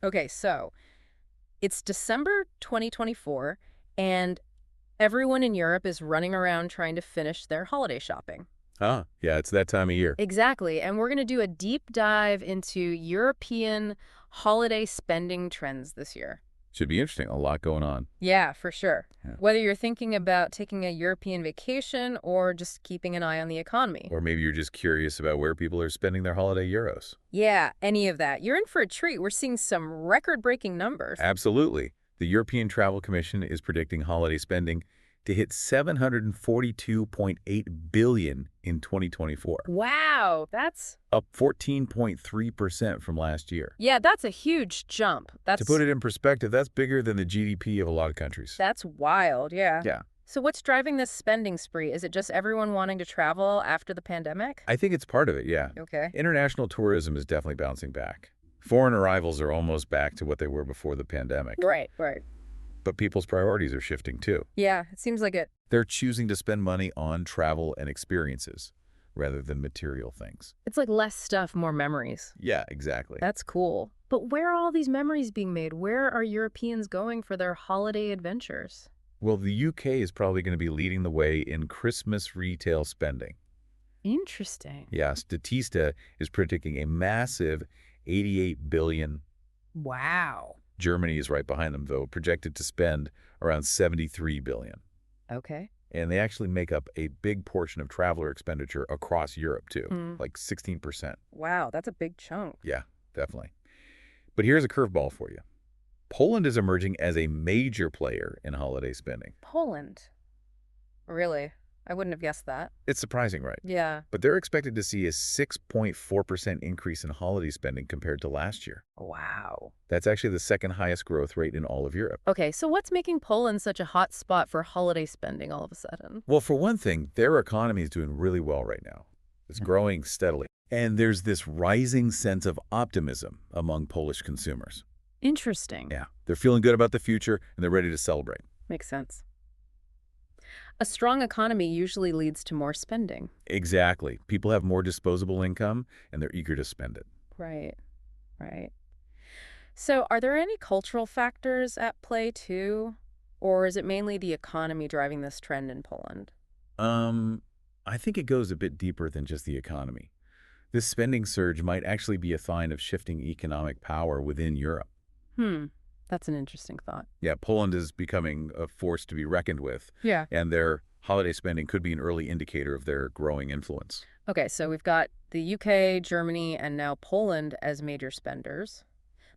Okay, so it's December 2024, and everyone in Europe is running around trying to finish their holiday shopping. Ah, yeah, it's that time of year. Exactly, and we're going to do a deep dive into European holiday spending trends this year. Should be interesting. A lot going on. Yeah, for sure. Yeah. Whether you're thinking about taking a European vacation or just keeping an eye on the economy. Or maybe you're just curious about where people are spending their holiday euros. Yeah, any of that. You're in for a treat. We're seeing some record-breaking numbers. Absolutely. The European Travel Commission is predicting holiday spending to hit 742.8 billion in 2024, Wow, that's... up 14.3% from last year. Yeah, that's a huge jump. To put it in perspective, that's bigger than the GDP of a lot of countries. That's wild, yeah. Yeah. So what's driving this spending spree? Is it just everyone wanting to travel after the pandemic? I think it's part of it, yeah. Okay. International tourism is definitely bouncing back. Foreign arrivals are almost back to what they were before the pandemic. Right, right. But people's priorities are shifting too. Yeah, it seems like it. They're choosing to spend money on travel and experiences rather than material things. It's like less stuff, more memories. Yeah, exactly. That's cool. But where are all these memories being made? Where are Europeans going for their holiday adventures? Well, the UK is probably going to be leading the way in Christmas retail spending. Interesting. Yeah, Statista is predicting a massive 88 billion. Wow. Germany is right behind them, though, projected to spend around 73 billion. Okay. And they actually make up a big portion of traveler expenditure across Europe, too, Mm. like 16%. Wow, that's a big chunk. Yeah, definitely. But here's a curveball for you. Poland is emerging as a major player in holiday spending. Poland. Really? I wouldn't have guessed that. It's surprising, right? Yeah. But they're expected to see a 6.4% increase in holiday spending compared to last year. Wow. That's actually the second highest growth rate in all of Europe. Okay, so what's making Poland such a hot spot for holiday spending all of a sudden? Well, for one thing, their economy is doing really well right now. It's growing steadily. And there's this rising sense of optimism among Polish consumers. Interesting. Yeah, they're feeling good about the future and they're ready to celebrate. Makes sense. A strong economy usually leads to more spending. Exactly. People have more disposable income and they're eager to spend it. Right, right. So are there any cultural factors at play too? Or is it mainly the economy driving this trend in Poland? I think it goes a bit deeper than just the economy. This spending surge might actually be a sign of shifting economic power within Europe. That's an interesting thought. Yeah, Poland is becoming a force to be reckoned with, Yeah. and their holiday spending could be an early indicator of their growing influence. Okay, so we've got the UK, Germany, and now Poland as major spenders.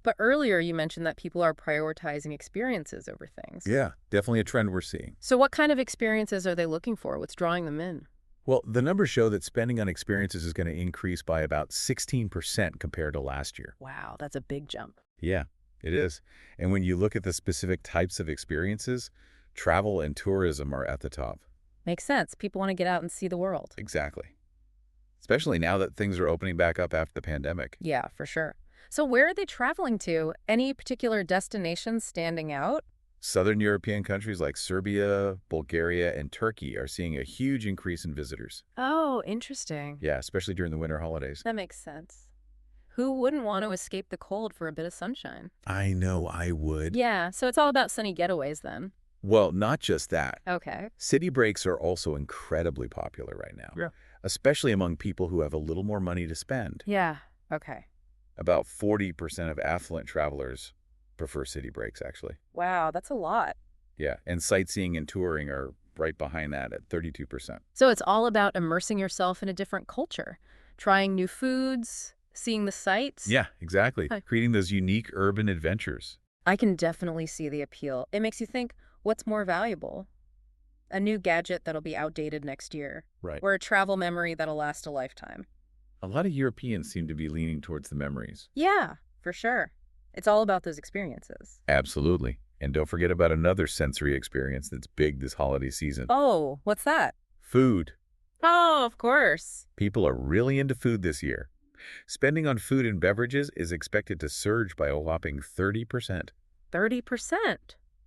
But earlier you mentioned that people are prioritizing experiences over things. Yeah, definitely a trend we're seeing. So what kind of experiences are they looking for? What's drawing them in? Well, the numbers show that spending on experiences is going to increase by about 16% compared to last year. Wow, that's a big jump. Yeah, it is. And when you look at the specific types of experiences, travel and tourism are at the top. Makes sense. People want to get out and see the world. Exactly. Especially now that things are opening back up after the pandemic. Yeah, for sure. So where are they traveling to? Any particular destinations standing out? Southern European countries like Serbia, Bulgaria, and Turkey are seeing a huge increase in visitors. Oh, interesting. Yeah, especially during the winter holidays. That makes sense. Who wouldn't want to escape the cold for a bit of sunshine? I know I would. Yeah, so it's all about sunny getaways then. Well, not just that. Okay. City breaks are also incredibly popular right now. Yeah. Especially among people who have a little more money to spend. Yeah, okay. About 40% of affluent travelers prefer city breaks, actually. Wow, that's a lot. Yeah, and sightseeing and touring are right behind that at 32%. So it's all about immersing yourself in a different culture, trying new foods, seeing the sights. Yeah, exactly. Hi. Creating those unique urban adventures. I can definitely see the appeal. It makes you think, what's more valuable? A new gadget that'll be outdated next year, Right. or a travel memory that'll last a lifetime. A lot of Europeans seem to be leaning towards the memories. Yeah, for sure. It's all about those experiences. Absolutely. And don't forget about another sensory experience that's big this holiday season. Oh, what's that? Food. Oh, of course. People are really into food this year. Spending on food and beverages is expected to surge by a whopping 30%. 30%.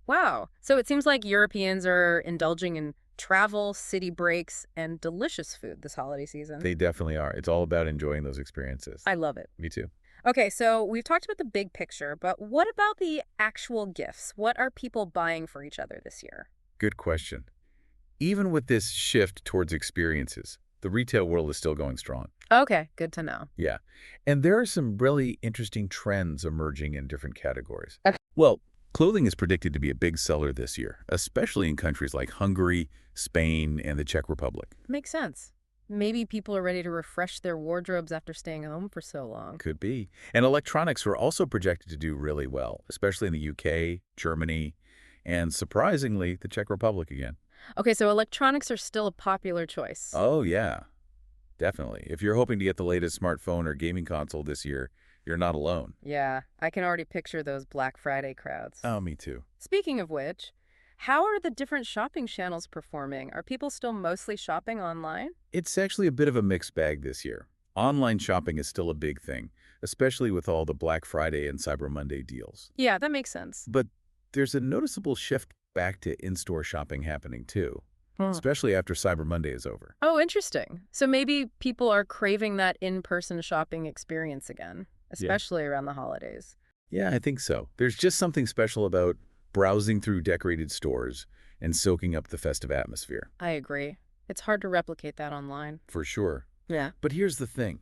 Wow. So it seems like Europeans are indulging in travel, city breaks, and delicious food this holiday season. They definitely are. It's all about enjoying those experiences. I love it. Me too. Okay, so we've talked about the big picture, but what about the actual gifts? What are people buying for each other this year? Good question. Even with this shift towards experiences, the retail world is still going strong. Okay, good to know. Yeah. And there are some really interesting trends emerging in different categories. Okay. Well, clothing is predicted to be a big seller this year, especially in countries like Hungary, Spain, and the Czech Republic. Makes sense. Maybe people are ready to refresh their wardrobes after staying home for so long. Could be. And electronics are also projected to do really well, especially in the UK, Germany, and surprisingly, the Czech Republic again. Okay, so electronics are still a popular choice. Oh, yeah, definitely. If you're hoping to get the latest smartphone or gaming console this year, you're not alone. Yeah, I can already picture those Black Friday crowds. Oh, me too. Speaking of which, how are the different shopping channels performing? Are people still mostly shopping online? It's actually a bit of a mixed bag this year. Online shopping is still a big thing, especially with all the Black Friday and Cyber Monday deals. Yeah, that makes sense. But there's a noticeable shift back to in-store shopping happening too, especially after Cyber Monday is over. Oh, interesting. So maybe people are craving that in-person shopping experience again, Yeah. especially around the holidays. Yeah, I think so. There's just something special about browsing through decorated stores and soaking up the festive atmosphere, I agree. It's hard to replicate that online. for sure. Yeah. But here's the thing.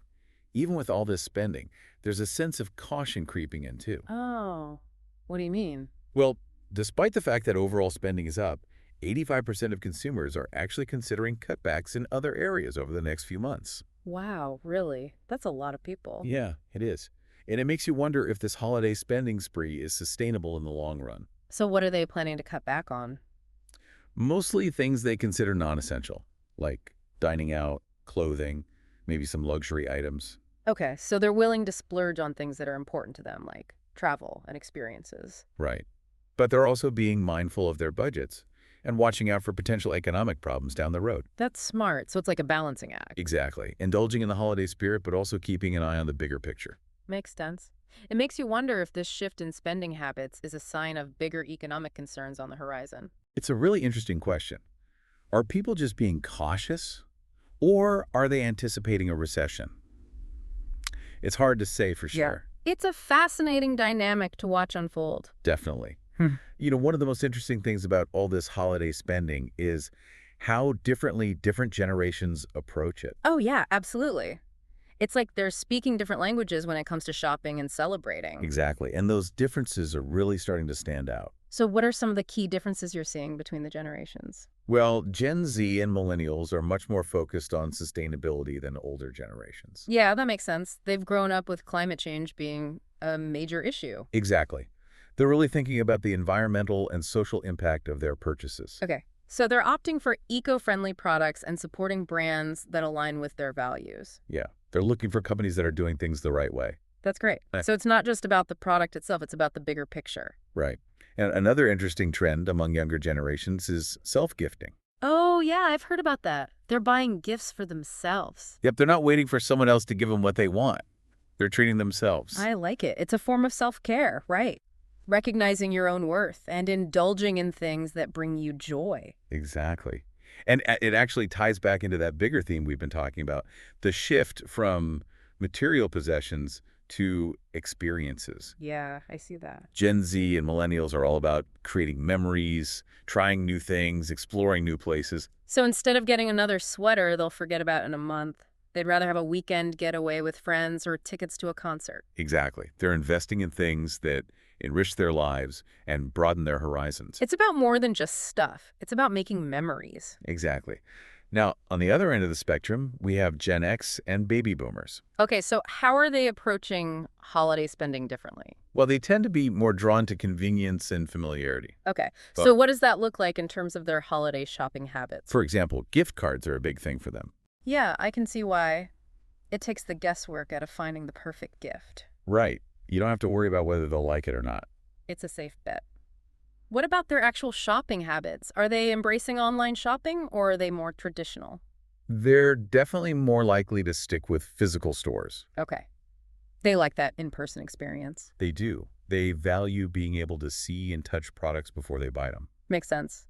Even with all this spending, there's a sense of caution creeping in too. Oh, what do you mean? Well, despite the fact that overall spending is up, 85% of consumers are actually considering cutbacks in other areas over the next few months. Wow, really? That's a lot of people. Yeah, it is. And it makes you wonder if this holiday spending spree is sustainable in the long run. So what are they planning to cut back on? Mostly things they consider non-essential, like dining out, clothing, maybe some luxury items. Okay, so they're willing to splurge on things that are important to them, like travel and experiences. Right. But they're also being mindful of their budgets and watching out for potential economic problems down the road. That's smart. So it's like a balancing act. Exactly. Indulging in the holiday spirit, but also keeping an eye on the bigger picture. Makes sense. It makes you wonder if this shift in spending habits is a sign of bigger economic concerns on the horizon. It's a really interesting question. Are people just being cautious, or are they anticipating a recession? It's hard to say for sure. It's a fascinating dynamic to watch unfold. Definitely. Hmm. One of the most interesting things about all this holiday spending is how differently different generations approach it. Oh, yeah, absolutely. It's like they're speaking different languages when it comes to shopping and celebrating. Exactly. And those differences are really starting to stand out. So what are some of the key differences you're seeing between the generations? Well, Gen Z and millennials are much more focused on sustainability than older generations. Yeah, that makes sense. They've grown up with climate change being a major issue. Exactly. They're really thinking about the environmental and social impact of their purchases. Okay. So they're opting for eco-friendly products and supporting brands that align with their values. Yeah. They're looking for companies that are doing things the right way. That's great. So it's not just about the product itself, it's about the bigger picture. Right. And another interesting trend among younger generations is self-gifting. Oh, yeah, I've heard about that. They're buying gifts for themselves. Yep, they're not waiting for someone else to give them what they want. They're treating themselves. I like it. It's a form of self-care, right? Recognizing your own worth and indulging in things that bring you joy. Exactly. And it actually ties back into that bigger theme we've been talking about, the shift from material possessions to experiences. Yeah, I see that. Gen Z and millennials are all about creating memories, trying new things, exploring new places. So instead of getting another sweater they'll forget about in a month, they'd rather have a weekend getaway with friends or tickets to a concert. Exactly. They're investing in things that enrich their lives and broaden their horizons. It's about more than just stuff. It's about making memories. Exactly. Now, on the other end of the spectrum, we have Gen X and baby boomers. Okay, so how are they approaching holiday spending differently? Well, they tend to be more drawn to convenience and familiarity. Okay, But- so what does that look like in terms of their holiday shopping habits? For example, gift cards are a big thing for them. Yeah, I can see why. It takes the guesswork out of finding the perfect gift. Right. You don't have to worry about whether they'll like it or not. It's a safe bet. What about their actual shopping habits? Are they embracing online shopping or are they more traditional? They're definitely more likely to stick with physical stores. Okay. They like that in-person experience. They do. They value being able to see and touch products before they buy them. Makes sense.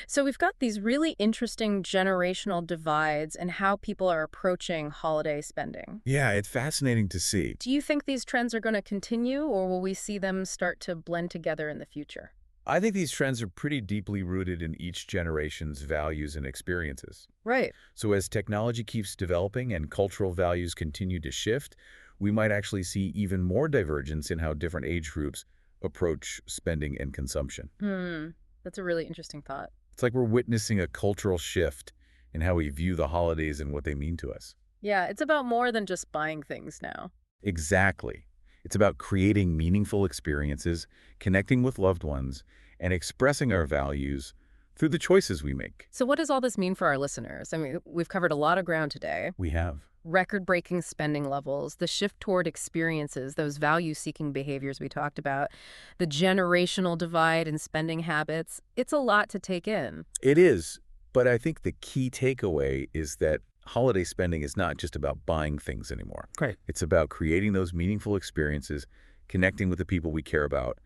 So we've got these really interesting generational divides and how people are approaching holiday spending. Yeah, it's fascinating to see. Do you think these trends are going to continue, or will we see them start to blend together in the future? I think these trends are pretty deeply rooted in each generation's values and experiences. Right. So as technology keeps developing and cultural values continue to shift, we might actually see even more divergence in how different age groups approach spending and consumption. Hmm. That's a really interesting thought. It's like we're witnessing a cultural shift in how we view the holidays and what they mean to us. Yeah, it's about more than just buying things now. Exactly. It's about creating meaningful experiences, connecting with loved ones, and expressing our values through the choices we make. So what does all this mean for our listeners? I mean, we've covered a lot of ground today. We have. Record-breaking spending levels, the shift toward experiences, those value-seeking behaviors we talked about, the generational divide in spending habits. It's a lot to take in. It is, but I think the key takeaway is that holiday spending is not just about buying things anymore. Great. It's about creating those meaningful experiences, connecting with the people we care about,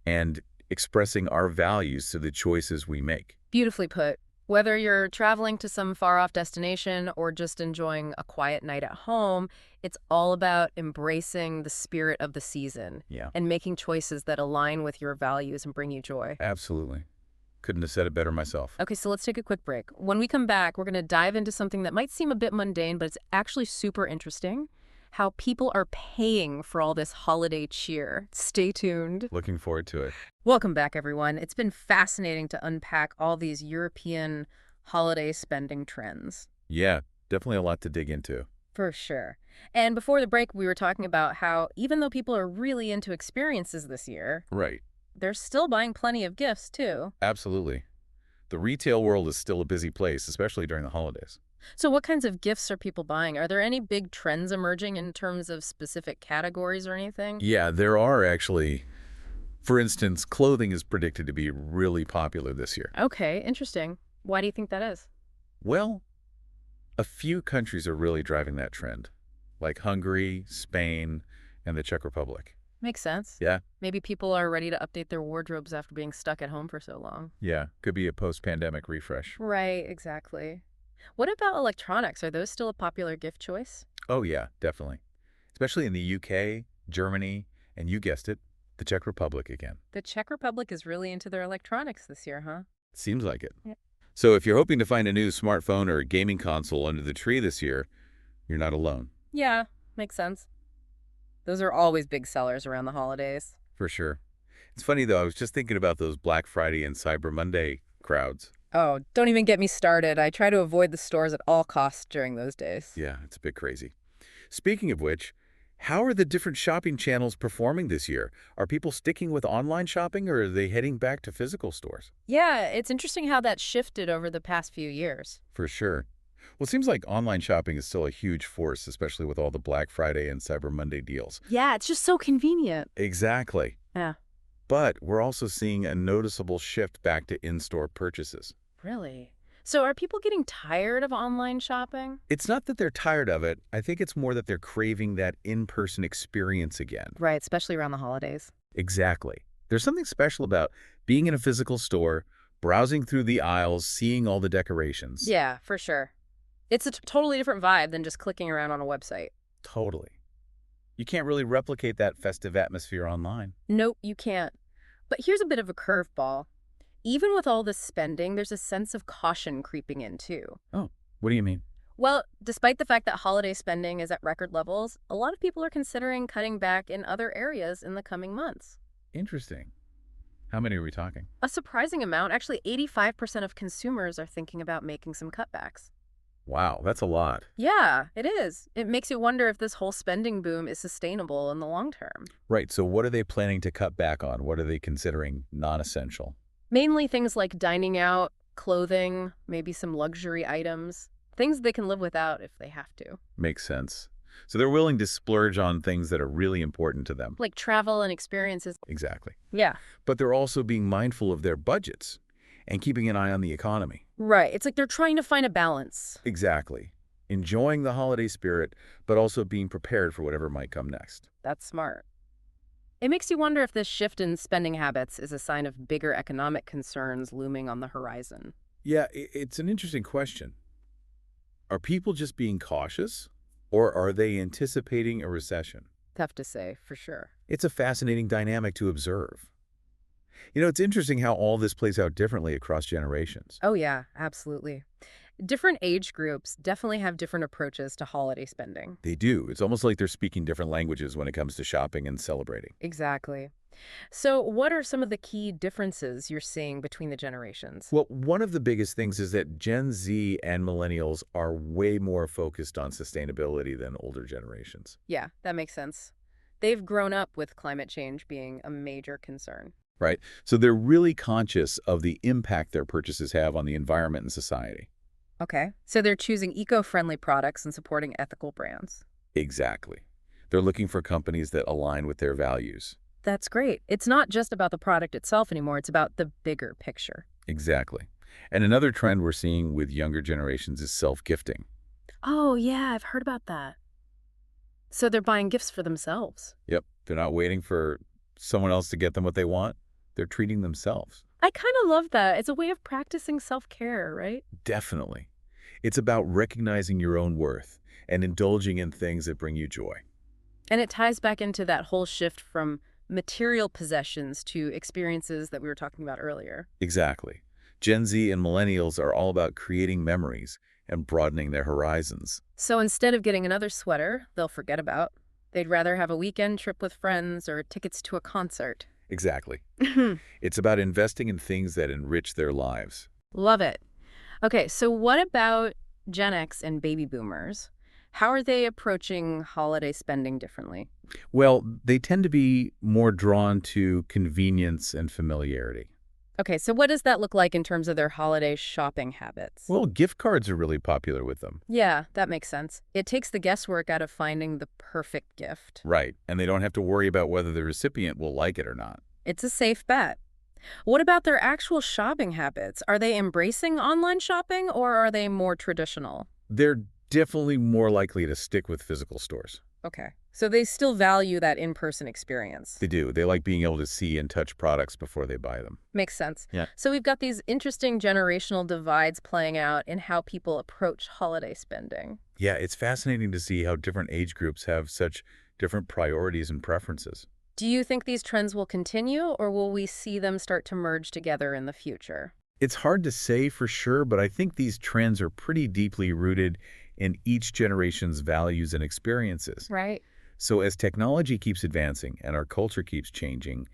and expressing our values through the choices we make. Beautifully put. Whether you're traveling to some far-off destination or just enjoying a quiet night at home, it's all about embracing the spirit of the season Yeah, and making choices that align with your values and bring you joy. absolutely. Couldn't have said it better myself. Okay, so let's take a quick break. When we come back, we're going to dive into something that might seem a bit mundane, but it's actually super interesting. How people are paying for all this holiday cheer. Stay tuned. Looking forward to it. Welcome back, everyone. It's been fascinating to unpack all these European holiday spending trends. Yeah, definitely a lot to dig into. For sure. And before the break, we were talking about how even though people are really into experiences this year, Right. they're still buying plenty of gifts, too. Absolutely. The retail world is still a busy place, especially during the holidays. So what kinds of gifts are people buying? Are there any big trends emerging in terms of specific categories or anything? Yeah, there are actually. For instance, clothing is predicted to be really popular this year. Okay, interesting. Why do you think that is? Well, a few countries are really driving that trend, like Hungary, Spain, and the Czech Republic. Makes sense. Yeah, Maybe people are ready to update their wardrobes after being stuck at home for so long. yeah, could be a post-pandemic refresh. Right, exactly. What about electronics? Are those still a popular gift choice? Oh yeah, definitely. Especially in the UK, Germany, and you guessed it, the Czech Republic again. The Czech Republic is really into their electronics this year, huh? Seems like it. Yeah. So if you're hoping to find a new smartphone or gaming console under the tree this year, you're not alone, Yeah, makes sense. Those are always big sellers around the holidays. for sure. It's funny though, I was just thinking about those Black Friday and Cyber Monday crowds. Oh, don't even get me started. I try to avoid the stores at all costs during those days. Yeah, it's a bit crazy. Speaking of which, how are the different shopping channels performing this year? Are people sticking with online shopping or are they heading back to physical stores? Yeah, it's interesting how that shifted over the past few years. For sure. Well, it seems like online shopping is still a huge force, especially with all the Black Friday and Cyber Monday deals. Yeah, it's just so convenient. Exactly. Yeah. But we're also seeing a noticeable shift back to in-store purchases. Really? So are people getting tired of online shopping? It's not that they're tired of it. I think it's more that they're craving that in-person experience again. Right, especially around the holidays. Exactly. There's something special about being in a physical store, browsing through the aisles, seeing all the decorations. Yeah, for sure. It's a totally different vibe than just clicking around on a website. Totally. You can't really replicate that festive atmosphere online. Nope, you can't. But here's a bit of a curveball. Even with all this spending, there's a sense of caution creeping in, too. Oh, what do you mean? Well, despite the fact that holiday spending is at record levels, a lot of people are considering cutting back in other areas in the coming months. Interesting. How many are we talking? A surprising amount, actually 85% of consumers are thinking about making some cutbacks. Wow, that's a lot. Yeah, it is. It makes you wonder if this whole spending boom is sustainable in the long term. Right, so what are they planning to cut back on? What are they considering non-essential? Mainly things like dining out, clothing, maybe some luxury items, things they can live without if they have to. Makes sense. So they're willing to splurge on things that are really important to them. Like travel and experiences. Exactly. Yeah. But they're also being mindful of their budgets and keeping an eye on the economy. Right. It's like they're trying to find a balance. Exactly. Enjoying the holiday spirit, but also being prepared for whatever might come next. That's smart. It makes you wonder if this shift in spending habits is a sign of bigger economic concerns looming on the horizon. Yeah, it's an interesting question. Are people just being cautious, or are they anticipating a recession? Tough to say, for sure. It's a fascinating dynamic to observe. It's interesting how all this plays out differently across generations. Oh, yeah, absolutely. Different age groups definitely have different approaches to holiday spending. They do. It's almost like they're speaking different languages when it comes to shopping and celebrating. Exactly. So, what are some of the key differences you're seeing between the generations? Well, one of the biggest things is that Gen Z and millennials are way more focused on sustainability than older generations, Yeah, that makes sense. They've grown up with climate change being a major concern. right? So they're really conscious of the impact their purchases have on the environment and society. Okay. So they're choosing eco-friendly products and supporting ethical brands. Exactly. They're looking for companies that align with their values. That's great. It's not just about the product itself anymore, it's about the bigger picture. Exactly. And another trend we're seeing with younger generations is self-gifting. Oh, yeah, I've heard about that. So they're buying gifts for themselves. Yep. They're not waiting for someone else to get them what they want. They're treating themselves. I kind of love that. It's a way of practicing self-care, right? Definitely. It's about recognizing your own worth and indulging in things that bring you joy. And it ties back into that whole shift from material possessions to experiences that we were talking about earlier. Exactly. Gen Z and millennials are all about creating memories and broadening their horizons. So instead of getting another sweater they'll forget about, they'd rather have a weekend trip with friends or tickets to a concert. Exactly. It's about investing in things that enrich their lives. Love it. Okay, so what about Gen X and baby boomers? How are they approaching holiday spending differently? Well, they tend to be more drawn to convenience and familiarity. Okay, so what does that look like in terms of their holiday shopping habits? Well, gift cards are really popular with them. Yeah, that makes sense. It takes the guesswork out of finding the perfect gift. Right. And they don't have to worry about whether the recipient will like it or not. It's a safe bet. What about their actual shopping habits? Are they embracing online shopping or are they more traditional? They're definitely more likely to stick with physical stores. Okay. So they still value that in-person experience. They do. They like being able to see and touch products before they buy them. Makes sense. Yeah. So we've got these interesting generational divides playing out in how people approach holiday spending. Yeah, it's fascinating to see how different age groups have such different priorities and preferences. Do you think these trends will continue or will we see them start to merge together in the future? It's hard to say for sure, but I think these trends are pretty deeply rooted in each generation's values and experiences. Right. So as technology keeps advancing and our culture keeps changing,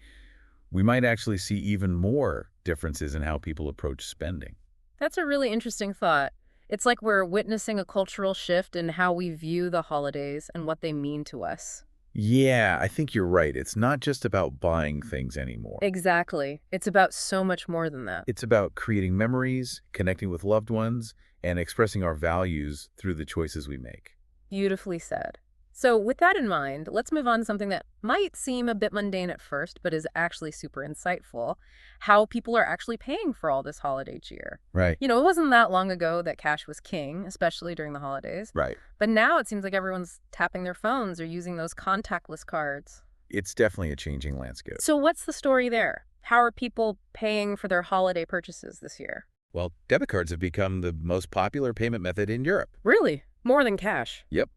we might actually see even more differences in how people approach spending. That's a really interesting thought. It's like we're witnessing a cultural shift in how we view the holidays and what they mean to us. Yeah, I think you're right. It's not just about buying things anymore. Exactly. It's about so much more than that. It's about creating memories, connecting with loved ones, and expressing our values through the choices we make. Beautifully said. So with that in mind, let's move on to something that might seem a bit mundane at first, but is actually super insightful. How people are actually paying for all this holiday cheer. Right. You know, it wasn't that long ago that cash was king, especially during the holidays. Right. But now it seems like everyone's tapping their phones or using those contactless cards. It's definitely a changing landscape. So what's the story there? How are people paying for their holiday purchases this year? Well, debit cards have become the most popular payment method in Europe. Really? More than cash? Yep.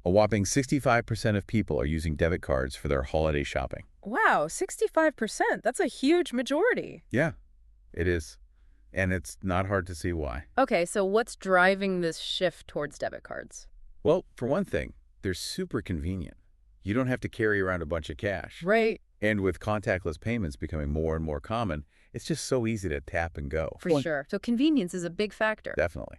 A whopping 65% of people are using debit cards for their holiday shopping. Wow, 65%. That's a huge majority. Yeah, it is. And it's not hard to see why. Okay, so what's driving this shift towards debit cards? Well, for one thing, they're super convenient. You don't have to carry around a bunch of cash. Right. And with contactless payments becoming more and more common, it's just so easy to tap and go. For sure. So convenience is a big factor. Definitely.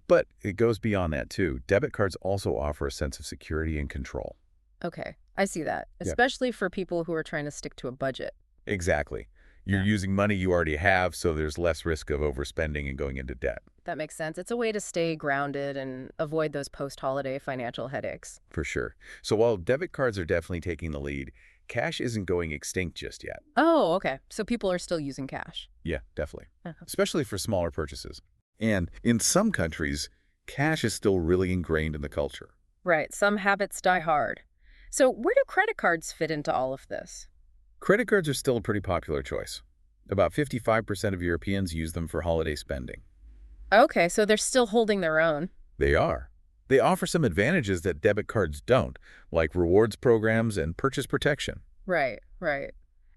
But it goes beyond that, too. Debit cards also offer a sense of security and control. Okay, I see that, Yeah. especially for people who are trying to stick to a budget. Exactly. You're Yeah. using money you already have, so there's less risk of overspending and going into debt. That makes sense. It's a way to stay grounded and avoid those post-holiday financial headaches. For sure. So while debit cards are definitely taking the lead, cash isn't going extinct just yet. Oh, okay. So people are still using cash. Yeah, definitely. Uh-huh. Especially for smaller purchases. And in some countries, cash is still really ingrained in the culture. Right. Some habits die hard. So where do credit cards fit into all of this? Credit cards are still a pretty popular choice. About 55% of Europeans use them for holiday spending. Okay, so they're still holding their own. They are. They offer some advantages that debit cards don't, like rewards programs and purchase protection. Right, right.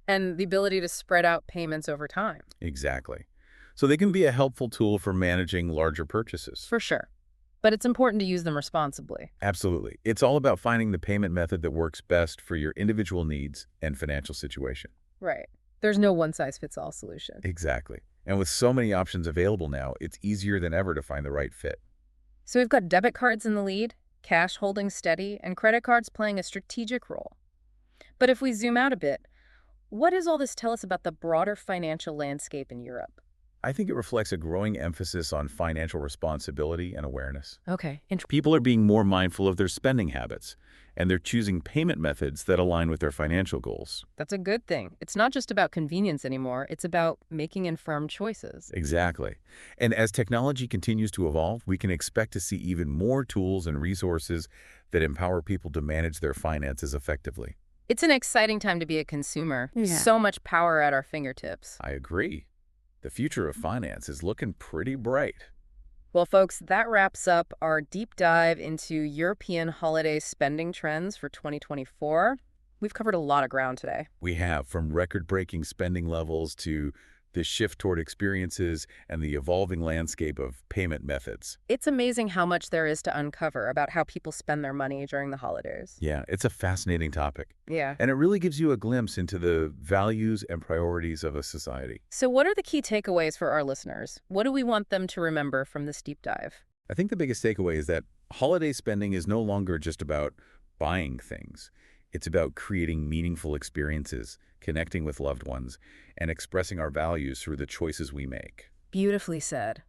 And the ability to spread out payments over time. Exactly. So they can be a helpful tool for managing larger purchases. For sure. But it's important to use them responsibly. Absolutely. It's all about finding the payment method that works best for your individual needs and financial situation. Right. There's no one-size-fits-all solution. Exactly. And with so many options available now, it's easier than ever to find the right fit. So we've got debit cards in the lead, cash holding steady, and credit cards playing a strategic role. But if we zoom out a bit, what does all this tell us about the broader financial landscape in Europe? I think it reflects a growing emphasis on financial responsibility and awareness. Okay. People are being more mindful of their spending habits, and they're choosing payment methods that align with their financial goals. That's a good thing. It's not just about convenience anymore. It's about making informed choices. Exactly. And as technology continues to evolve, we can expect to see even more tools and resources that empower people to manage their finances effectively. It's an exciting time to be a consumer. Yeah. So much power at our fingertips. I agree. The future of finance is looking pretty bright. Well, folks, that wraps up our deep dive into European holiday spending trends for 2024. We've covered a lot of ground today. We have from record-breaking spending levels to the shift toward experiences and the evolving landscape of payment methods. It's amazing how much there is to uncover about how people spend their money during the holidays. Yeah, it's a fascinating topic. Yeah. And it really gives you a glimpse into the values and priorities of a society. So what are the key takeaways for our listeners? What do we want them to remember from this deep dive? I think the biggest takeaway is that holiday spending is no longer just about buying things. It's about creating meaningful experiences, connecting with loved ones, and expressing our values through the choices we make. Beautifully said.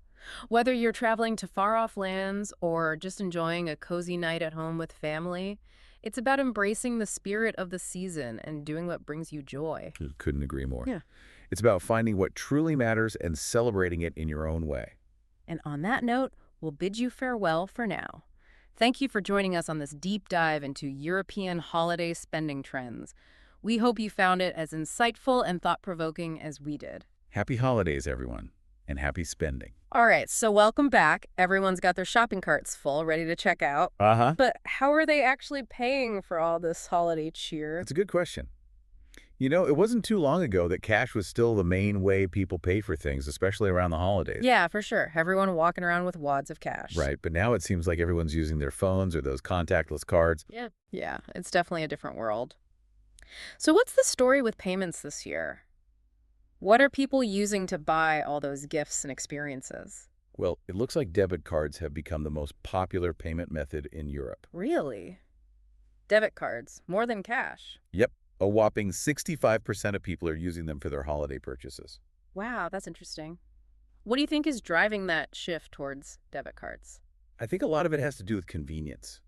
Whether you're traveling to far-off lands or just enjoying a cozy night at home with family, it's about embracing the spirit of the season and doing what brings you joy. Couldn't agree more. Yeah. It's about finding what truly matters and celebrating it in your own way. And on that note, we'll bid you farewell for now. Thank you for joining us on this deep dive into European holiday spending trends. We hope you found it as insightful and thought-provoking as we did. Happy holidays, everyone, and happy spending. All right, so welcome back. Everyone's got their shopping carts full, ready to check out. Uh-huh. But how are they actually paying for all this holiday cheer? That's a good question. You know, it wasn't too long ago that cash was still the main way people pay for things, especially around the holidays. Yeah, for sure. Everyone walking around with wads of cash. Right, but now it seems like everyone's using their phones or those contactless cards. Yeah. Yeah, it's definitely a different world. So what's the story with payments this year? What are people using to buy all those gifts and experiences? Well, it looks like debit cards have become the most popular payment method in Europe. Really? Debit cards, more than cash. Yep, a whopping 65% of people are using them for their holiday purchases. Wow, that's interesting. What do you think is driving that shift towards debit cards? I think a lot of it has to do with convenience.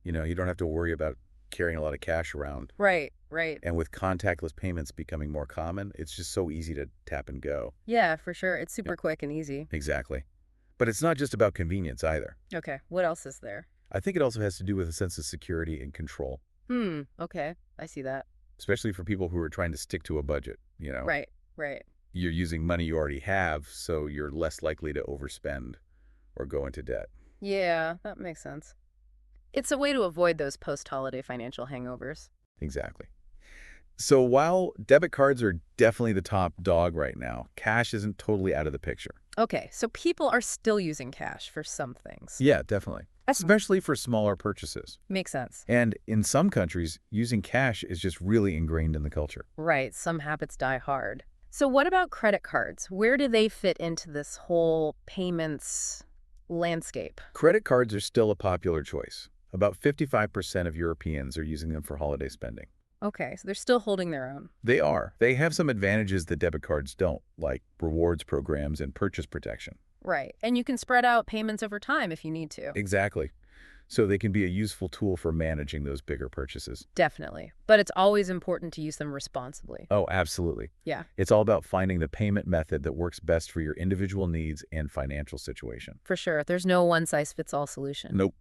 You know, you don't have to worry about carrying a lot of cash around. Right, right. And with contactless payments becoming more common, it's just so easy to tap and go. Yeah, for sure. It's super quick and easy. Exactly. But it's not just about convenience either. Okay, what else is there? I think it also has to do with a sense of security and control, Okay. I see that. especially for people who are trying to stick to a budget, you know. Right, right. You're using money you already have, so you're less likely to overspend or go into debt. Yeah, that makes sense. It's a way to avoid those post-holiday financial hangovers. Exactly. So while debit cards are definitely the top dog right now, cash isn't totally out of the picture. Okay, so people are still using cash for some things. Yeah, definitely. Especially for smaller purchases. Makes sense. And in some countries, using cash is just really ingrained in the culture. Right, some habits die hard. So what about credit cards? Where do they fit into this whole payments landscape? Credit cards are still a popular choice. About 55% of Europeans are using them for holiday spending. Okay, so they're still holding their own. They are. They have some advantages that debit cards don't, like rewards programs and purchase protection. Right, and you can spread out payments over time if you need to. Exactly. So they can be a useful tool for managing those bigger purchases. Definitely. But it's always important to use them responsibly. Oh, absolutely. Yeah. It's all about finding the payment method that works best for your individual needs and financial situation. For sure. There's no one-size-fits-all solution. Nope.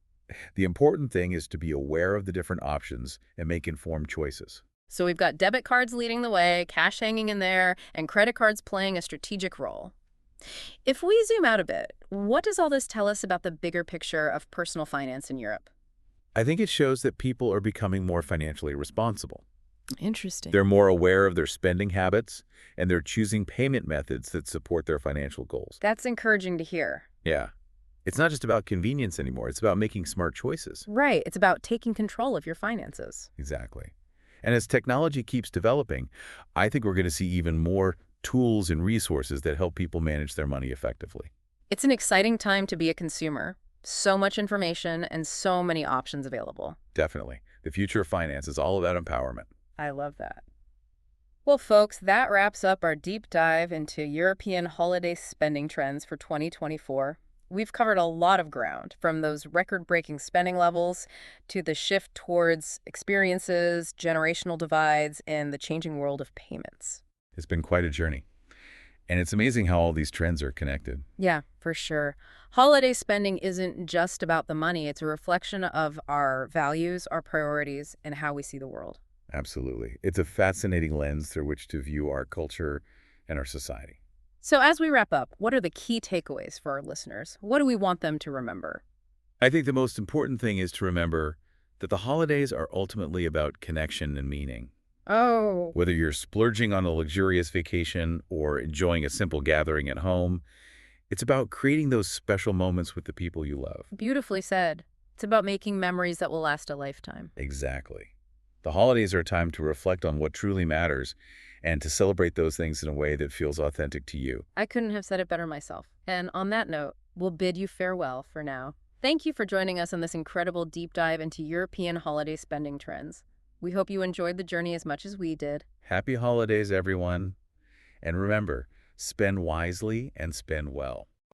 The important thing is to be aware of the different options and make informed choices. So we've got debit cards leading the way, cash hanging in there, and credit cards playing a strategic role. If we zoom out a bit, what does all this tell us about the bigger picture of personal finance in Europe? I think it shows that people are becoming more financially responsible. Interesting. They're more aware of their spending habits, and they're choosing payment methods that support their financial goals. That's encouraging to hear. Yeah. It's not just about convenience anymore. It's about making smart choices. Right, it's about taking control of your finances. Exactly. And as technology keeps developing, I think we're going to see even more tools and resources that help people manage their money effectively. It's an exciting time to be a consumer. So much information and so many options available. Definitely. The future of finance is all about empowerment. I love that. Well, folks, that wraps up our deep dive into European holiday spending trends for 2024. We've covered a lot of ground, from those record-breaking spending levels to the shift towards experiences, generational divides, and the changing world of payments. It's been quite a journey. And it's amazing how all these trends are connected. Yeah, for sure. Holiday spending isn't just about the money. It's a reflection of our values, our priorities, and how we see the world. Absolutely. It's a fascinating lens through which to view our culture and our society. So as we wrap up, what are the key takeaways for our listeners? What do we want them to remember? I think the most important thing is to remember that the holidays are ultimately about connection and meaning. Oh, Whether you're splurging on a luxurious vacation or enjoying a simple gathering at home, it's about creating those special moments with the people you love. beautifully said. It's about making memories that will last a lifetime. Exactly. The holidays are a time to reflect on what truly matters and to celebrate those things in a way that feels authentic to you. I couldn't have said it better myself. And on that note, we'll bid you farewell for now. Thank you for joining us on this incredible deep dive into European holiday spending trends. We hope you enjoyed the journey as much as we did. Happy holidays, everyone. And remember, spend wisely and spend well.